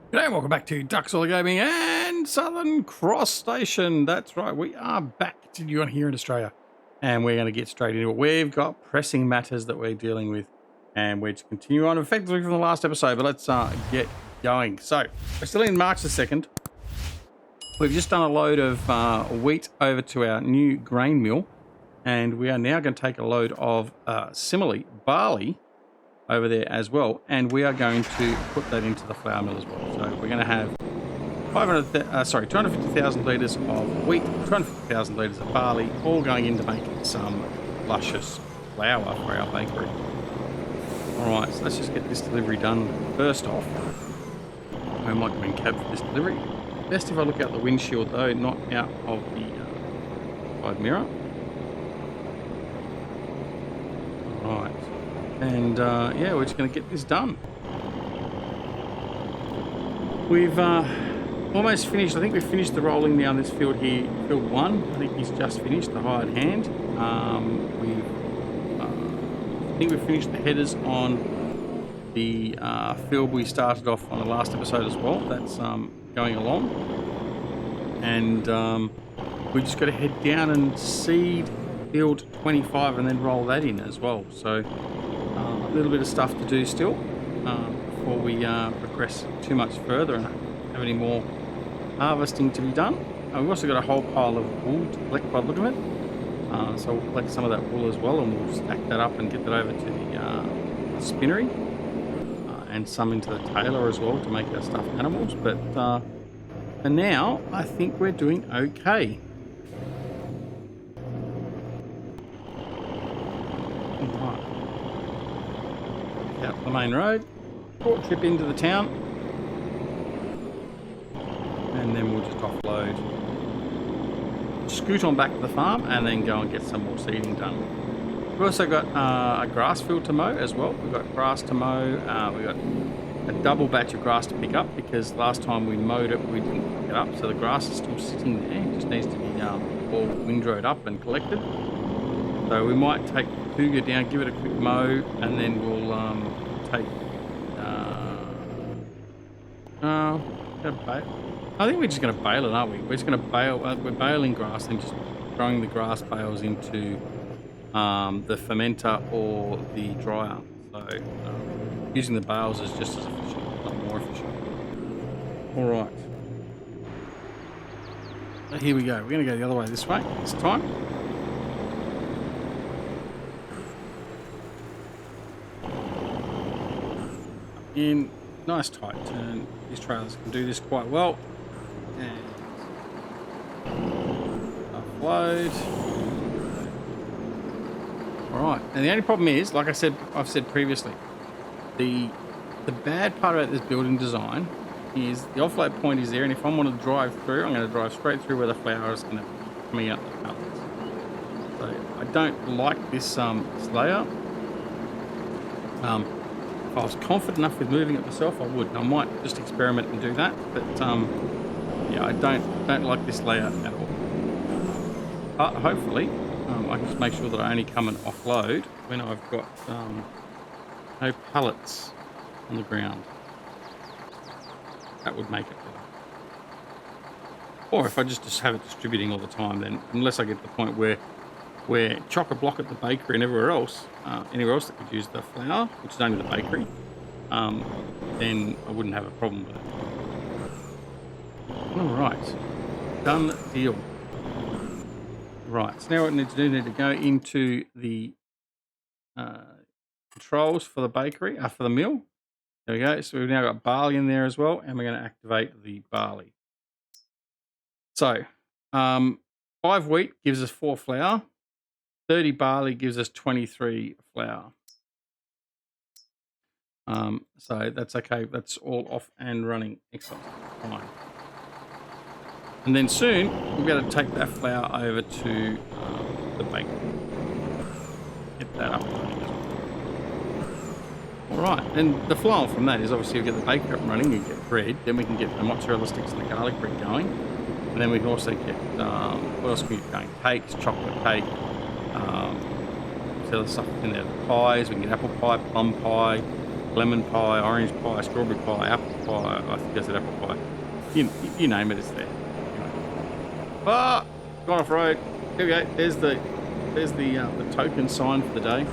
G'day and welcome back to Ducks All Gaming and Southern Cross Station. That's right, we are back to you on here in Australia, and we're going to get straight into it. We've got pressing matters that we're dealing with, and we're just continue on effectively from the last episode. But let's get going. So we're still in March the 2nd. We've just done a load of wheat over to our new grain mill, and we are now going to take a load of similarly barley over there as well, and we are going to put that into the flour mill as well. So we're going to have 250,000 litres of wheat, 250,000 litres of barley, all going in to make some luscious flour for our bakery. All right, so let's just get this delivery done first off. I might go in cab for this delivery. Best if I look out the windshield though, not out of the side mirror. All right. And yeah, we're just going to get this done. We've almost finished. I think we've finished the rolling down this field here, field 1. I think he's just finished the hired hand. I think we've finished the headers on the field we started off on the last episode as well. That's going along. And we just got to head down and seed field 25 and then roll that in as well. So a little bit of stuff to do still before we progress too much further and have any more harvesting to be done. We've also got a whole pile of wool to collect by the look of it. So we'll collect some of that wool as well, and we'll stack that up and get that over to the spinnery and some into the tailor as well to make our stuffed animals. But for now, I think we're doing okay. Out the main road, short trip into the town, and then we'll just offload, scoot on back to the farm, and then go and get some more seeding done. We've also got a grass field to mow as well. We've got grass to mow. We've got a double batch of grass to pick up because last time we mowed it, we didn't pick it up, so the grass is still sitting there. It just needs to be all windrowed up and collected. So we might take Cougar down, give it a quick mow, and then we'll take. I think we're just going to bale it, aren't we? We're just going to bale. We're baling grass and just throwing the grass bales into the fermenter or the dryer. So using the bales is just as efficient, if not more efficient. All right. So here we go. We're going to go the other way this way this time. In nice tight turn. These trailers can do this quite well. And upload. Alright, and the only problem is, like I've said previously, the bad part about this building design is the offload point is there, and if I want to drive through, I'm going to drive straight through where the flour is going to be coming out the pallets. So I don't like this layout. If I was confident enough with moving it myself, I would. I might just experiment and do that, but yeah, I don't like this layout at all. But hopefully, I can just make sure that I only come and offload when I've got no pallets on the ground. That would make it better. Or if I just have it distributing all the time, then unless I get to the point where we're chock-a-block at the bakery and everywhere else, anywhere else that could use the flour, which is only the bakery, then I wouldn't have a problem with it. All right, done deal. Right, so now what we need to do, we need to go into the controls for the bakery, for the mill. There we go. So we've now got barley in there as well, and we're going to activate the barley. So 5 wheat gives us 4 flour. 30 barley gives us 23 flour. So that's okay. That's all off and running. Excellent. Fine. And then soon we'll be able to take that flour over to the bakery. Get that up and running as well. All right. Then the flow from that is obviously we get the bakery up and running. We get bread. Then we can get the mozzarella sticks and the garlic bread going. And then we can also get what else can we get going? Cakes, chocolate cake. Other stuff in there, the pies. We can get apple pie, plum pie, lemon pie, orange pie, strawberry pie, apple pie. I think I said apple pie. You name it, it's there. Anyway. Ah, gone off road. Here we go. There's the token sign for the day.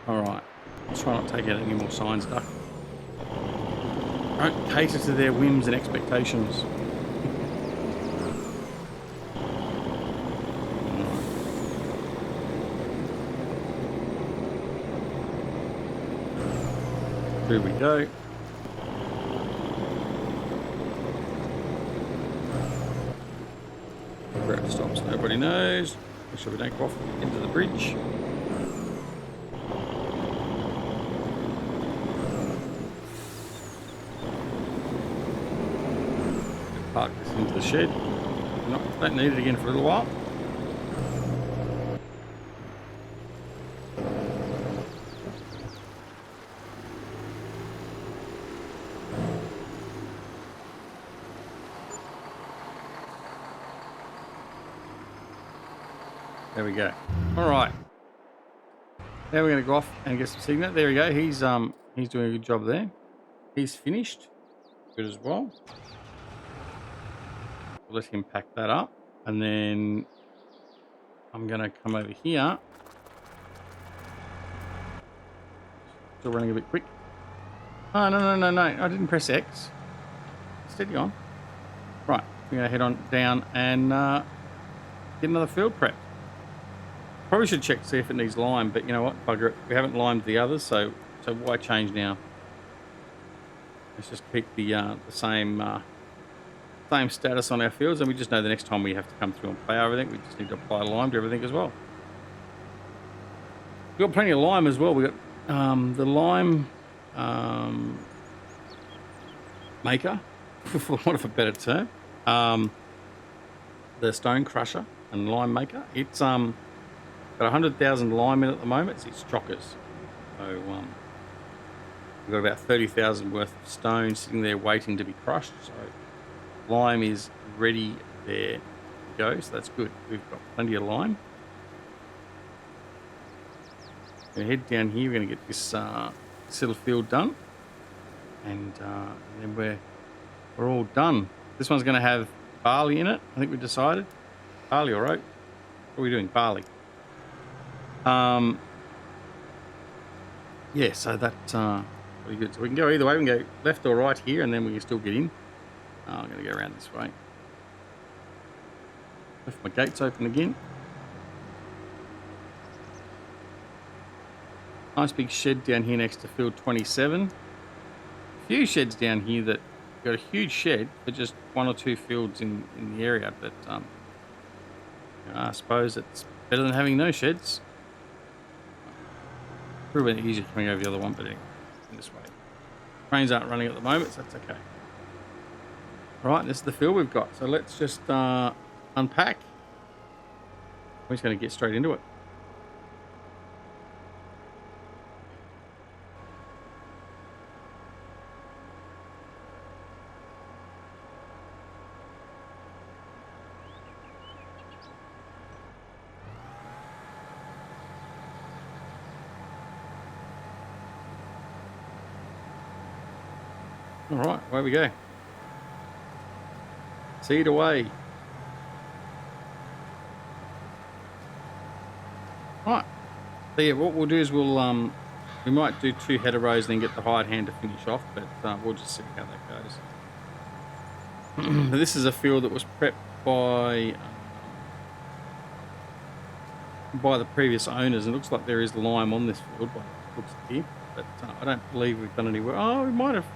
All right. Let's try not to take out any more signs, duck. Don't cater to their whims and expectations. Here we go. Where it stops, nobody knows. Make sure we don't go off into the bridge. Park this into the shed. Don't need it again for a little while. There we go. All right. Now we're going to go off and get some signal. There we go. He's doing a good job there. He's finished. Good as well. We'll let him pack that up, and then I'm going to come over here. Still running a bit quick. Oh, no. I didn't press X. Steady on. Right. We're going to head on down and get another field prep. Probably should check to see if it needs lime, but you know what? Bugger it. We haven't limed the others, so why change now? Let's just keep the same status on our fields, and we just know the next time we have to come through and plough everything, we just need to apply lime to everything as well. We've got plenty of lime as well. We've got the lime maker, for want of a better term, the stone crusher and lime maker. It's got 100,000 lime in at the moment. It's chockers. So we've got about 30,000 worth of stone sitting there waiting to be crushed. So lime is ready there to go. So that's good. We've got plenty of lime. We're going to head down here. We're going to get this little field done, and then we're all done. This one's going to have barley in it. I think we decided barley or oat. What are we doing? Barley. Yeah, so that's pretty good. So we can go either way. We can go left or right here, and then we can still get in. I'm going to go around this way. Left my gates open again. Nice big shed down here next to field 27. A few sheds down here that got a huge shed for just one or two fields in the area, but I suppose it's better than having no sheds. Probably easier coming over the other one, but anyway, in this way. Trains aren't running at the moment, so that's okay. Right, this is the field we've got. So let's just unpack. We're just going to get straight into it. All right, away we go. Seed away. Right. So yeah, what we'll do is we might do 2 header rows and then get the hired hand to finish off, but we'll just see how that goes. This is a field that was prepped by the previous owners. It looks like there is lime on this field, by the looks here, but I don't believe we've done any work. Oh, we might have.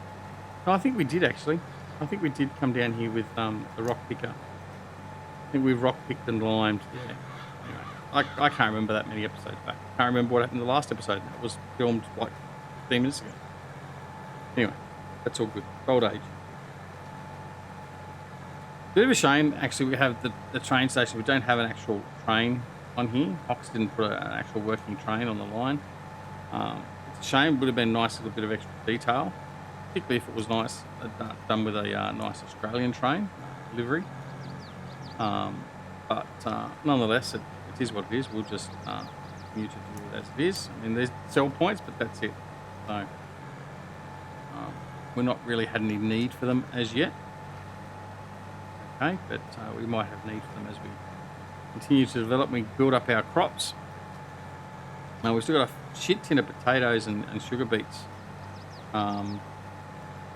No, I think we did actually. I think we did come down here with the rock picker. I think we've rock picked and limed. Yeah. Anyway, I can't remember that many episodes back. I can't remember what happened in the last episode. That was filmed like 15 minutes ago. Anyway, that's all good. Old age. Bit of a shame, actually. We have the train station. We don't have an actual train on here. Ox didn't put an actual working train on the line. It's a shame. It would have been a nice little bit of extra detail. Particularly if it was nice, done with a nice Australian train livery. But nonetheless, it is what it is. We'll just continue to do it as it is. I mean, there's sell points, but that's it. So we're not really had any need for them as yet. Okay, but we might have need for them as we continue to develop. We build up our crops. Now we've still got a shit tin of potatoes and sugar beets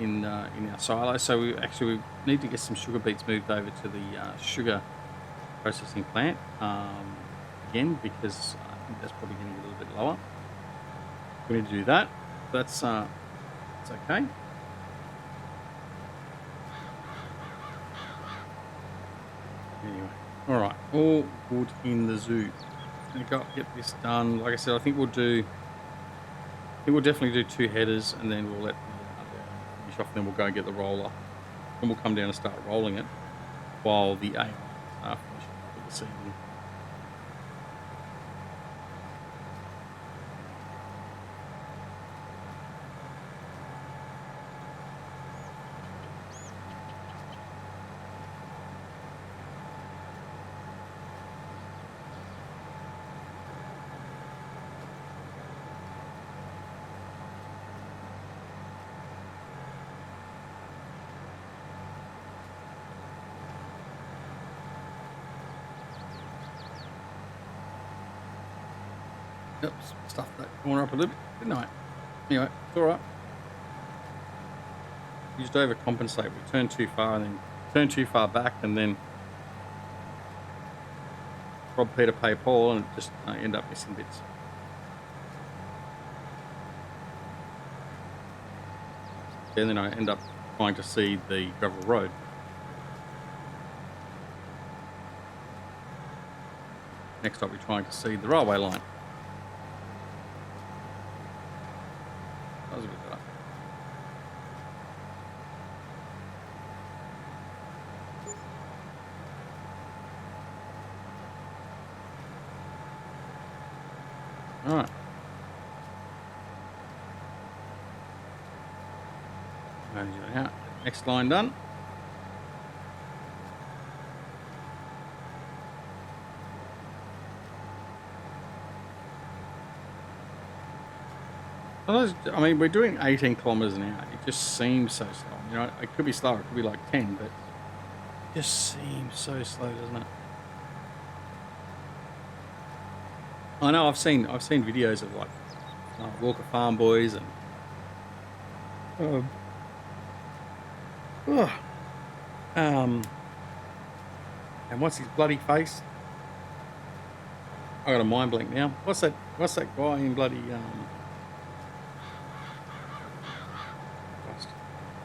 in our silo. So we need to get some sugar beets moved over to the sugar processing plant again, because I think that's probably going to get a little bit lower. We need to do that. That's okay. Anyway, all right, all good in the zoo. Gonna go get this done. Like I said, I think we'll definitely do 2 headers, and then we'll let the finish off. Then we'll go and get the roller, and we'll come down and start rolling it while the AI finish up this evening. Yep, stuff that corner up a little bit, didn't I? Anyway, it's all right. We just overcompensate. We turn too far and then turn too far back, and then rob Peter, pay Paul, and just end up missing bits. And then I end up trying to seed the gravel road. Next up, we're trying to seed the railway line. That was a bit better. All right. Next line done. I mean, we're doing 18 kilometers an hour. It just seems so slow. You know, it could be slower. It could be like 10, but it just seems so slow, doesn't it? I know I've seen videos of like Walker Farm Boys and and what's his bloody face? I got a mind blank now. What's that guy in bloody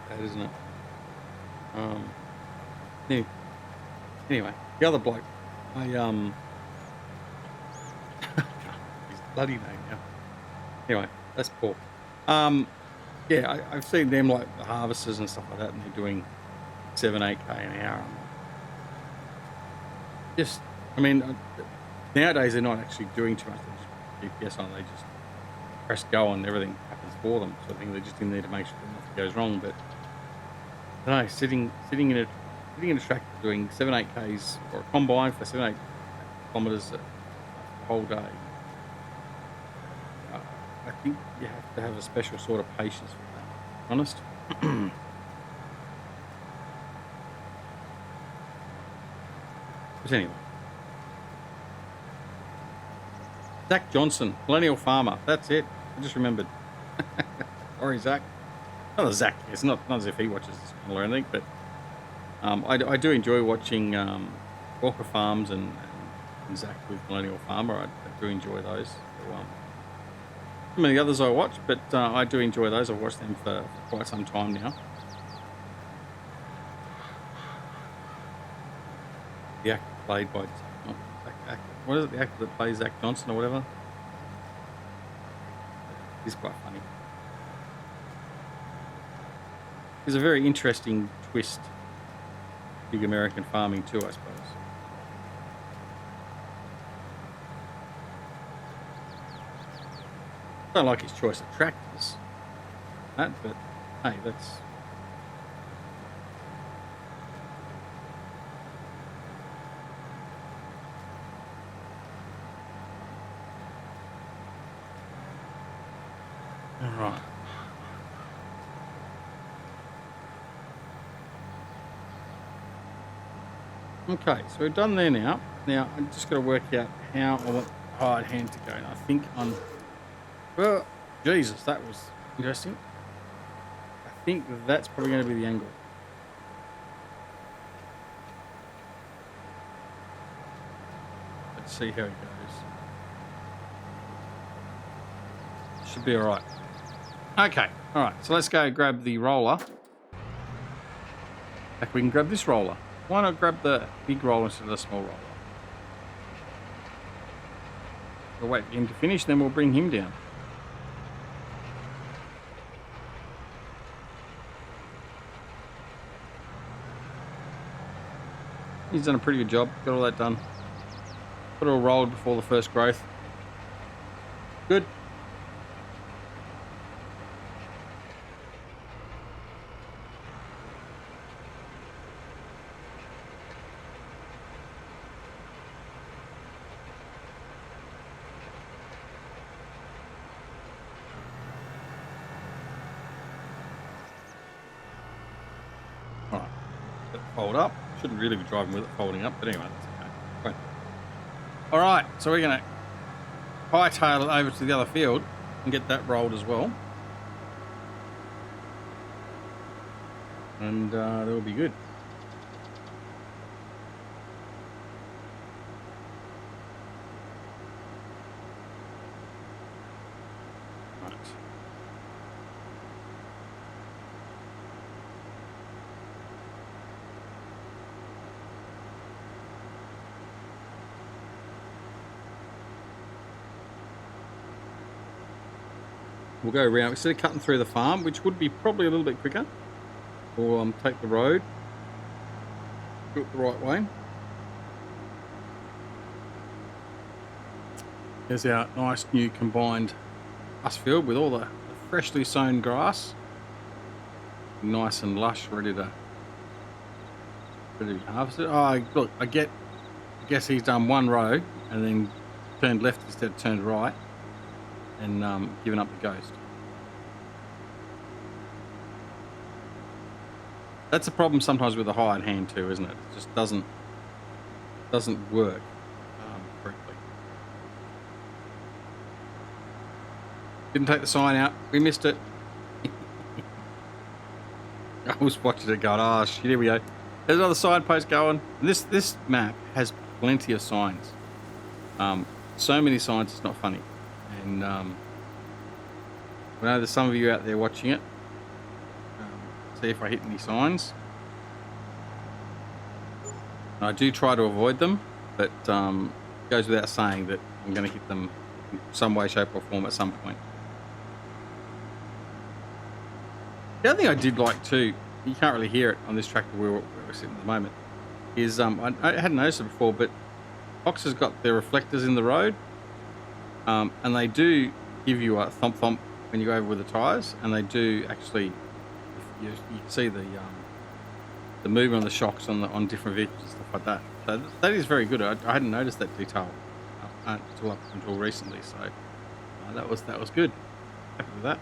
that, isn't it? Anyway, the other bloke, his bloody name now. Anyway, that's Paul. Yeah, I've seen them, like the harvesters and stuff like that, and they're doing 7-8k an hour. Just, I mean, nowadays they're not actually doing too much. They just GPS on. They just press go and everything happens for them. So I think they're just in there to make sure nothing goes wrong. But I don't know, sitting in a tractor doing 7-8k's or a combine for 7-8 kilometers the whole day. I think you have to have a special sort of patience for that. Honest. But anyway, Zach Johnson, Millennial Farmer. That's it. I just remembered. Sorry, Zach. Not a Zach. It's not as if he watches this channel or anything, but I do enjoy watching Walker Farms and Zach with Millennial Farmer. I do enjoy those. So, some of the others I watch, but I do enjoy those. I've watched them for quite some time now. The actor played by what is it? The actor that plays Zach Johnson or whatever. He's quite funny. He's a very interesting twist. Big American farming too, I suppose. I don't like his choice of tractors, but hey, that's. Okay, so we're done there now. Now I'm just got to work out how I want the hired hand to go. And I think on, well, Jesus, that was interesting. I think that's probably going to be the angle. Let's see how it goes. Should be all right. Okay, all right. So let's go grab the roller. Like we can grab this roller. Why not grab the big roller instead of the small roller? We'll wait for him to finish, then we'll bring him down. He's done a pretty good job. Got all that done. Got it all rolled before the first growth. Good. All right. Fold up. Shouldn't really be driving with it folding up, but anyway, that's okay. Right. All right, so we're going to hightail it over to the other field and get that rolled as well. And that will be good. Right. We'll go around instead of cutting through the farm, which would be probably a little bit quicker. We'll take the road, do it the right way. There's our nice new combined us field with all the freshly sown grass, nice and lush, ready to be harvested. Oh, look, I guess he's done one row and then turned left instead of turned right, and given up the ghost. That's a problem sometimes with a hired hand too, isn't it? It just doesn't work correctly. Didn't take the sign out. We missed it. I was watching it going, oh shit, here we go. There's another signpost going. And this map has plenty of signs. So many signs, it's not funny. And I know there's some of you out there watching it. See if I hit any signs. I do try to avoid them, but it goes without saying that I'm going to hit them in some way, shape or form at some point. The other thing I did like too, you can't really hear it on this tractor where we're sitting at the moment, is I hadn't noticed it before, but Fox has got their reflectors in the road, and they do give you a thump thump when you go over with the tyres, and they do actually. You can see the movement on the shocks on different vehicles and stuff like that. So that is very good. I hadn't noticed that detail until recently. So that was good. Happy with that.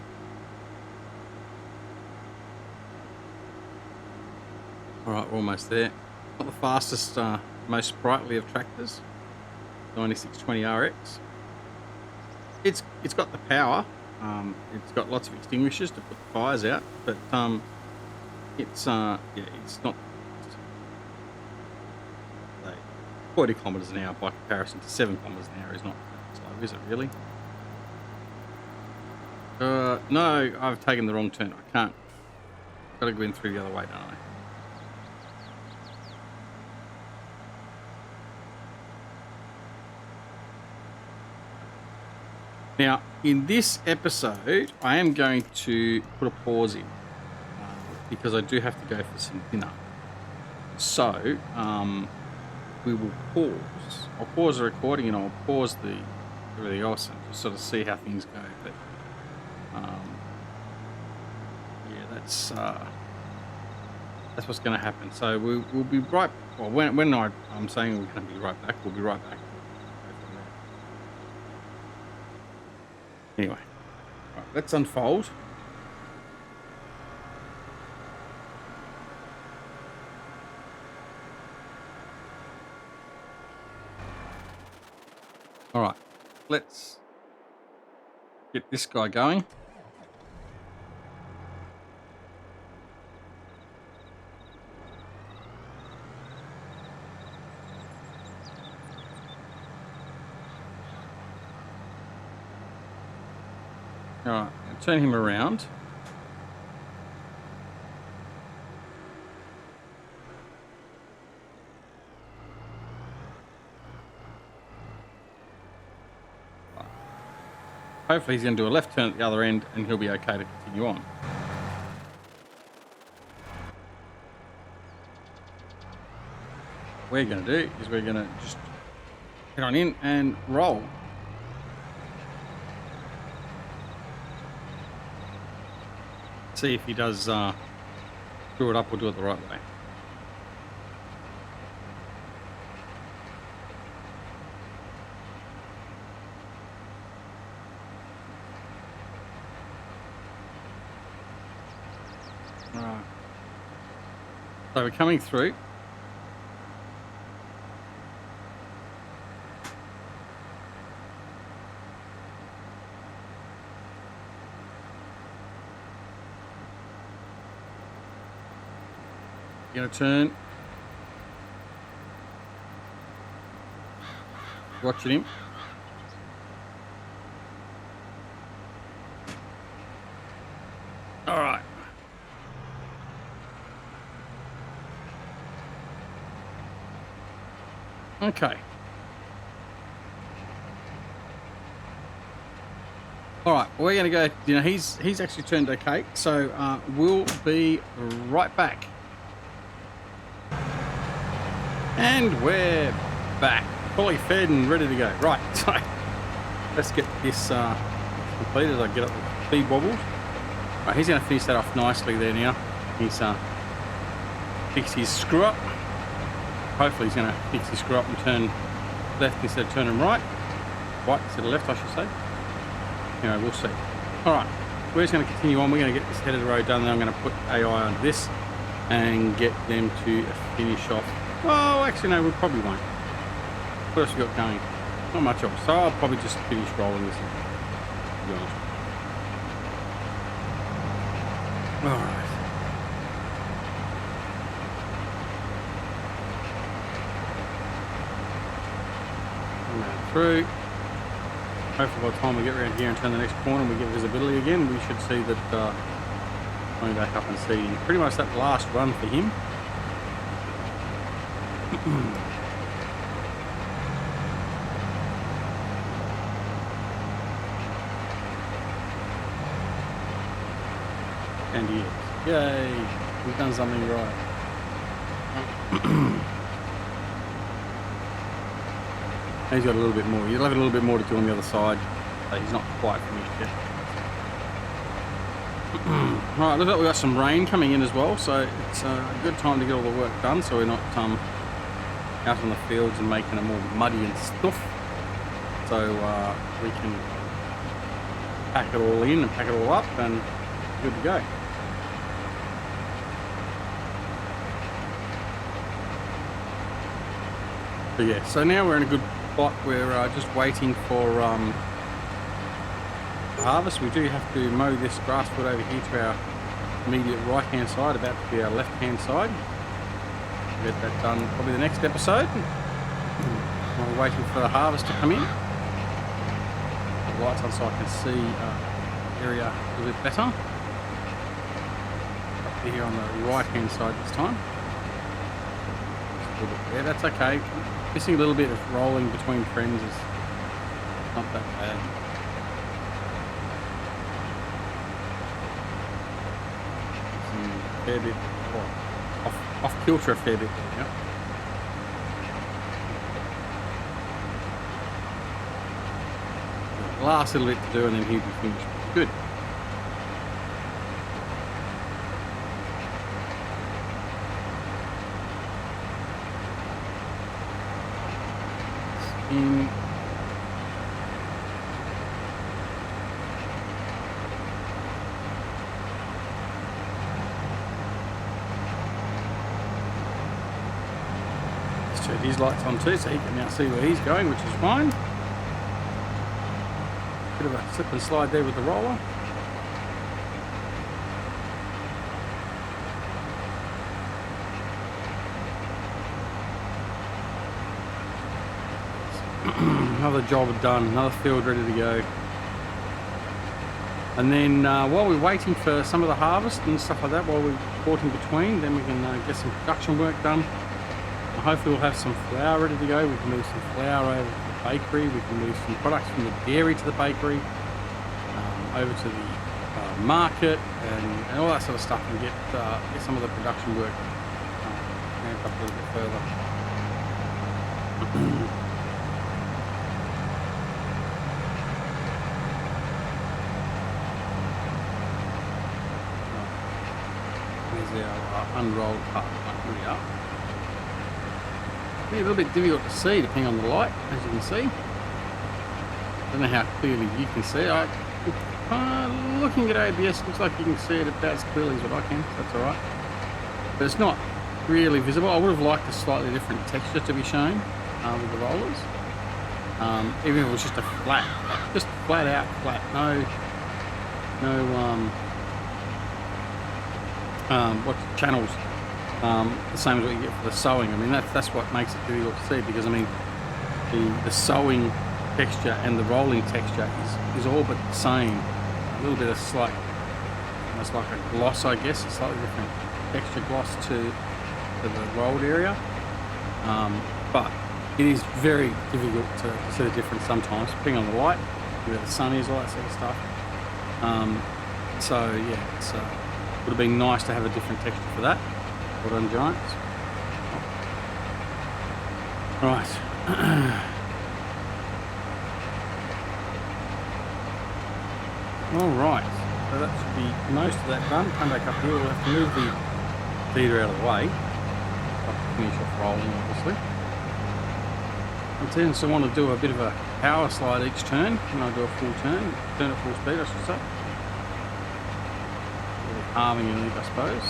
All right, we're almost there. Not the fastest, most sprightly of tractors. 9620 RX. It's got the power. It's got lots of extinguishers to put the fires out, but it's not 40 kilometers an hour by comparison to 7 kilometers an hour is not slow, is it really? No, I've taken the wrong turn. I can't. I've got to go in through the other way, don't I? Now, in this episode, I am going to put a pause in because I do have to go for some dinner. So, we will pause. I'll pause the recording and I'll pause everything else and just sort of see how things go. But, yeah, that's what's going to happen. So we'll be right. Well, when I'm saying we're going to be right back, we'll be right back. Anyway, right, let's unfold. let's get this guy going. All right, turn him around. Hopefully he's going to do a left turn at the other end and he'll be okay to continue on. What we're going to do is we're going to just head on in and roll. See if he does screw it up or do it the right way. Right. So we're coming through. You're gonna turn. Watching him. All right. Okay. All right, we're going to go. You know, he's actually turned okay, so we'll be right back. And we're back, fully fed and ready to go. Right, so let's get this completed. I get up the speed wobbles. Right, he's going to finish that off nicely there now. He's fixed his screw up. Hopefully he's going to fix his screw up and turn left instead of turning right. Right instead of left, I should say. Anyway, we'll see. All right, we're just going to continue on. We're going to get this head of the road done. Then I'm going to put AI on this and get them to finish off. Oh, actually, no, we probably won't. What else we got going? Not much else. So I'll probably just finish rolling this, to be honest. All right. Through. Hopefully by the time we get around here and turn the next corner and we get visibility again, we should see that going back up and see pretty much that last run for him. And he is. Yay! We've done something right. He's got a little bit more. He'll have a little bit more to do on the other side. So he's not quite finished yet. Right, looks like we've got some rain coming in as well, so it's a good time to get all the work done so we're not out on the fields and making them all muddy and stuff. So we can pack it all in and pack it all up and good to go. But yeah, so now we're in a good spot. We're just waiting for harvest. We do have to mow this grass field over here to our immediate right hand side, about to be our left hand side. We'll get that done probably the next episode. We're waiting for the harvest to come in. The lights on so I can see the area a little bit better. Up here on the right hand side this time. Yeah, that's okay. Missing a little bit of rolling between friends is not that bad. Fair bit, off kilter a fair bit there, yeah. Last little bit to do and then he'll be finished. Good. In his lights on too, so he can now see where he's going, which is fine. Bit of a slip and slide there with the roller. Another job done, another field ready to go. And then while we're waiting for some of the harvest and stuff like that, while we're caught in between, then we can get some production work done. Hopefully we'll have some flour ready to go. We can move some flour over to the bakery. We can move some products from the dairy to the bakery, over to the market and all that sort of stuff, and get some of the production work ramped up a little bit further. There's our unrolled part. Here we are. A little bit difficult to see depending on the light, as you can see. Don't know how clearly you can see. Looking at ABS, looks like you can see it about as clearly as what I can. So that's alright. But it's not really visible. I would have liked a slightly different texture to be shown with the rollers. Even if it was just a flat out flat. What channels? The same as what you get for the sewing. I mean, that's what makes it difficult to see, because I mean, the sewing texture and the rolling texture is all but the same. A little bit of slight, almost like a gloss, I guess, a slightly different texture gloss to the rolled area. But it is very difficult to see the difference sometimes, depending on the light, where the sun is, all that sort of stuff. So yeah, it's would have been nice to have a different texture for that. Well done, Giants. Right. Alright, so that should be most of that done. Come back up here, we'll have to move the feeder out of the way. Finish off rolling, obviously. I tend to want to do a bit of a power slide each turn when I do a full turn at full speed, I should say. Halving a lead, I suppose.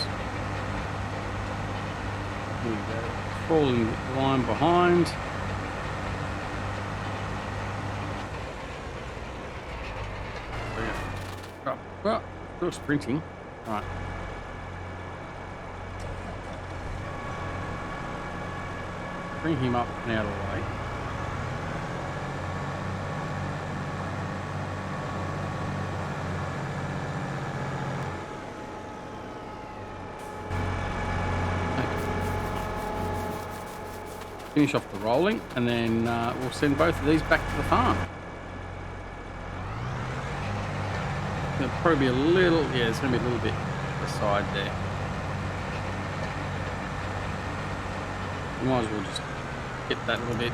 Here we go. Falling line behind. Well, still sprinting. Right. Bring him up and out of the way. Finish off the rolling, and then we'll send both of these back to the farm. There'll probably be a little, yeah, there's going to be a little bit aside there. You might as well just get that little bit.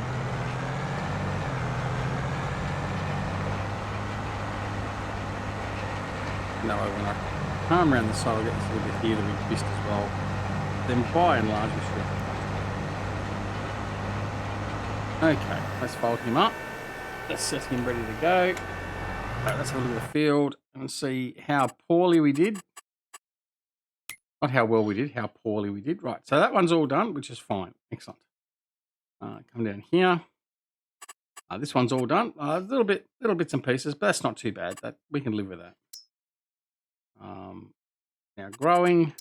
No, when I come around the side, I'll get this little bit here that we've missed as well. Then by and large, we should. Okay, let's fold him up. Let's set him ready to go. Right, let's have a look at the field and see how poorly we did. Not how well we did, how poorly we did. Right, so that one's all done, which is fine. Excellent. Come down here. This one's all done. Little bits and pieces, but that's not too bad. That we can live with that. Now growing.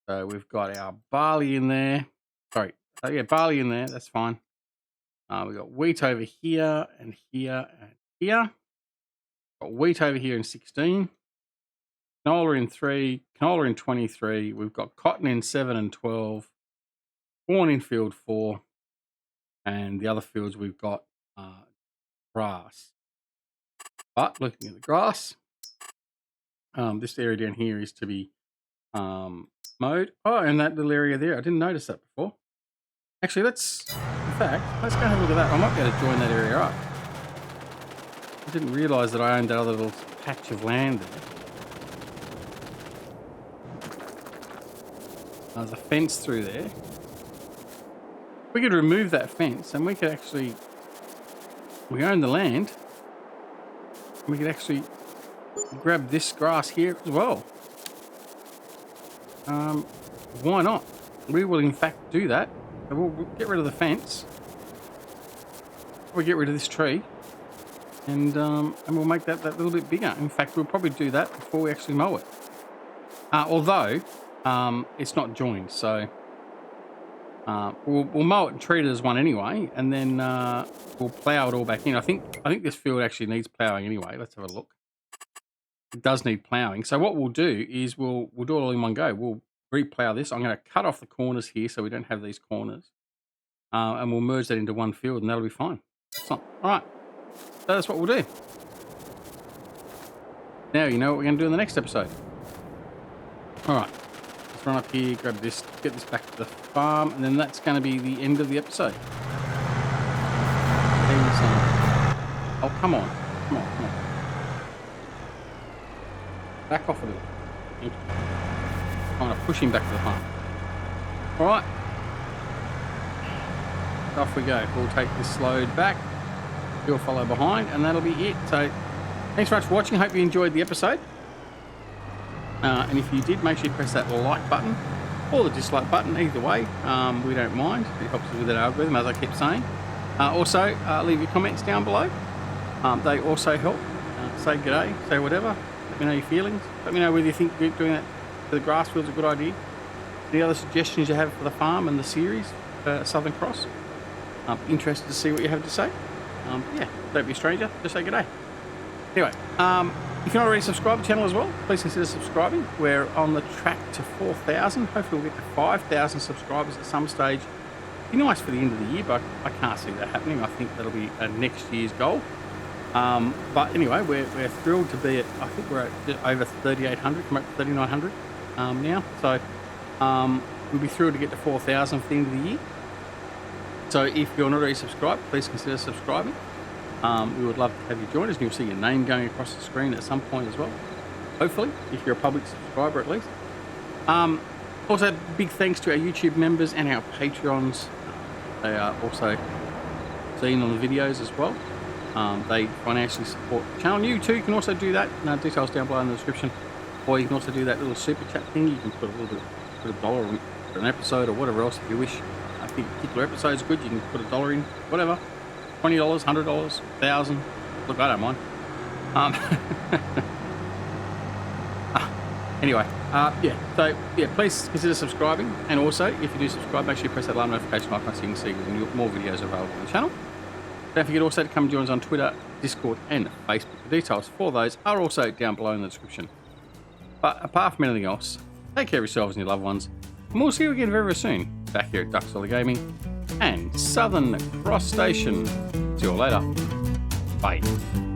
So we've got our barley in there. Sorry, yeah, barley in there. That's fine. We've got wheat over here and here and here. Got wheat over here in 16. Canola in 3. Canola in 23. We've got cotton in 7 and 12. Corn in field 4. And the other fields we've got grass. But looking at the grass, this area down here is to be mowed. Oh, and that little area there, I didn't notice that before. Actually, let's go and have a look at that. I might be able to join that area up. I didn't realise that I owned that other little patch of land there. There's a fence through there. We could remove that fence and we could actually, we own the land, we could actually grab this grass here as well. Why not? We will in fact do that. We'll get rid of the fence. We'll get rid of this tree. and we'll make that little bit bigger. In fact, we'll probably do that before we actually mow it. Although it's not joined, so we'll mow it and treat it as one anyway, and then we'll plough it all back in. I think this field actually needs ploughing anyway. Let's have a look. It does need ploughing. So what we'll do is we'll do it all in one go. We'll re-plough this. I'm going to cut off the corners here so we don't have these corners, and we'll merge that into one field, and that'll be fine. Excellent. All right. So that's what we'll do. Now you know what we're going to do in the next episode. All right. Let's run up here, grab this, get this back to the farm, and then that's going to be the end of the episode. Oh, come on. Come on. Back off a little. Thank you. Trying to push him back to the farm. All right. Off we go. We'll take this load back. He'll follow behind, and that'll be it. So, thanks very much for watching. Hope you enjoyed the episode. And if you did, make sure you press that like button or the dislike button. Either way, we don't mind. It helps us with that algorithm, as I keep saying. Also, leave your comments down below. They also help. Say g'day, say whatever. Let me know your feelings. Let me know whether you think doing that for the grass field's a good idea. Any other suggestions you have for the farm and the series, Southern Cross? I'm interested to see what you have to say. Yeah, don't be a stranger. Just say g'day. Anyway, if you're not already subscribed to the channel as well, please consider subscribing. We're on the track to 4,000. Hopefully we'll get to 5,000 subscribers at some stage. It'd be nice for the end of the year, but I can't see that happening. I think that'll be next year's goal. But anyway, we're thrilled to be at, I think we're at over 3,800, come up to 3,900 now. So we'll be thrilled to get to 4,000 for the end of the year. So if you're not already subscribed, please consider subscribing. We would love to have you join us, and you'll see your name going across the screen at some point as well. Hopefully, if you're a public subscriber at least. Also, big thanks to our YouTube members and our Patreons. They are also seen on the videos as well. They financially support the channel. You too can also do that. Details down below in the description. Or you can also do that little super chat thing. You can put a little bit, put $1 for an episode or whatever else if you wish. I think a particular episode's good. You can put $1 in, whatever. $20, $100, $1,000. Look, I don't mind. Anyway, yeah. So yeah, please consider subscribing. And also, if you do subscribe, make sure you press that alarm notification icon so you can see when more videos are available on the channel. Don't forget also to come and join us on Twitter, Discord, and Facebook. The details for those are also down below in the description. But apart from anything else, take care of yourselves and your loved ones. And we'll see you again very, very soon back here at Duck Solar Gaming and Southern Cross Station. See you all later. Bye.